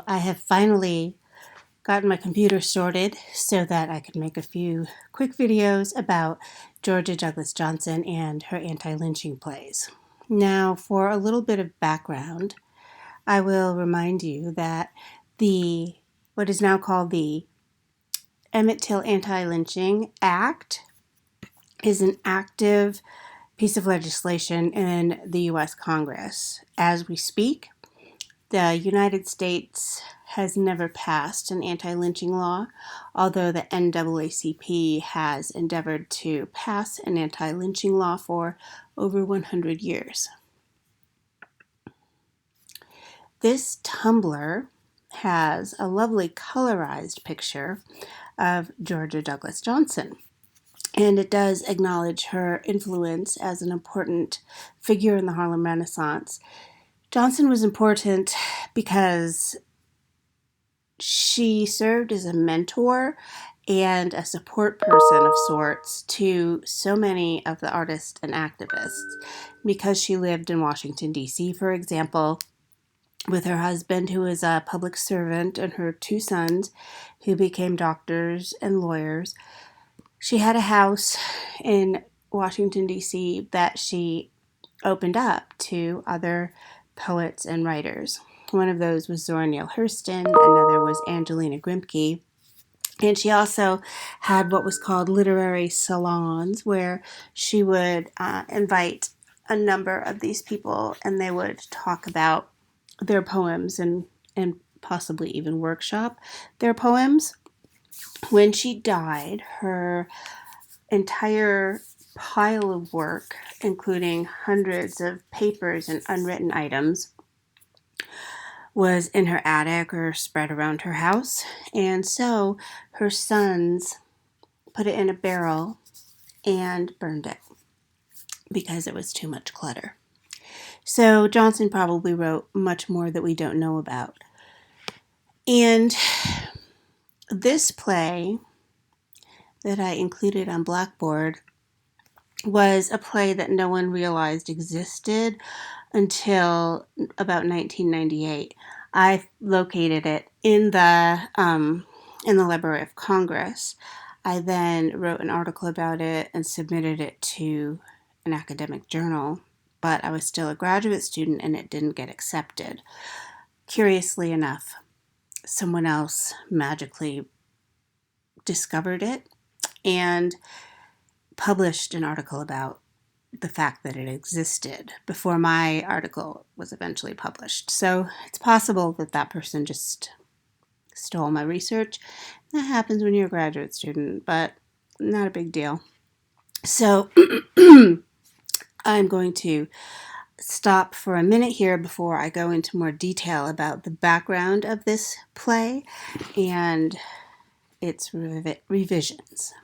I have finally gotten my computer sorted so that I can make a few quick videos about Georgia Douglas Johnson and her anti-lynching plays. Now, for a little bit of background, I will remind you that what is now called the Emmett Till Anti-Lynching Act is an active piece of legislation in the U.S. Congress. As we speak, the United States has never passed an anti-lynching law, although the NAACP has endeavored to pass an anti-lynching law for over 100 years. This tumbler has a lovely colorized picture of Georgia Douglas Johnson, and it does acknowledge her influence as an important figure in the Harlem Renaissance. Johnson was important because she served as a mentor and a support person of sorts to so many of the artists and activists. Because she lived in Washington, D.C., for example, with her husband, who was a public servant, and her two sons, who became doctors and lawyers, she had a house in Washington, D.C. that she opened up to other poets and writers. One of those was Zora Neale Hurston, another was Angelina Grimke. And she also had what was called literary salons, where she would invite a number of these people, and they would talk about their poems and possibly even workshop their poems. When she died, her entire pile of work, including hundreds of papers and unwritten items, was in her attic or spread around her house. And so her sons put it in a barrel and burned it because it was too much clutter. So Johnson probably wrote much more that we don't know about. And this play that I included on Blackboard was a play that no one realized existed until about 1998. I located it in the Library of Congress. I then wrote an article about it and submitted it to an academic journal, but I was still a graduate student and it didn't get accepted. Curiously enough, someone else magically discovered it and published an article about the fact that it existed before my article was eventually published. So it's possible that that person just stole my research. That happens when you're a graduate student, but not a big deal. So I'm going to stop for a minute here before I go into more detail about the background of this play and its revisions.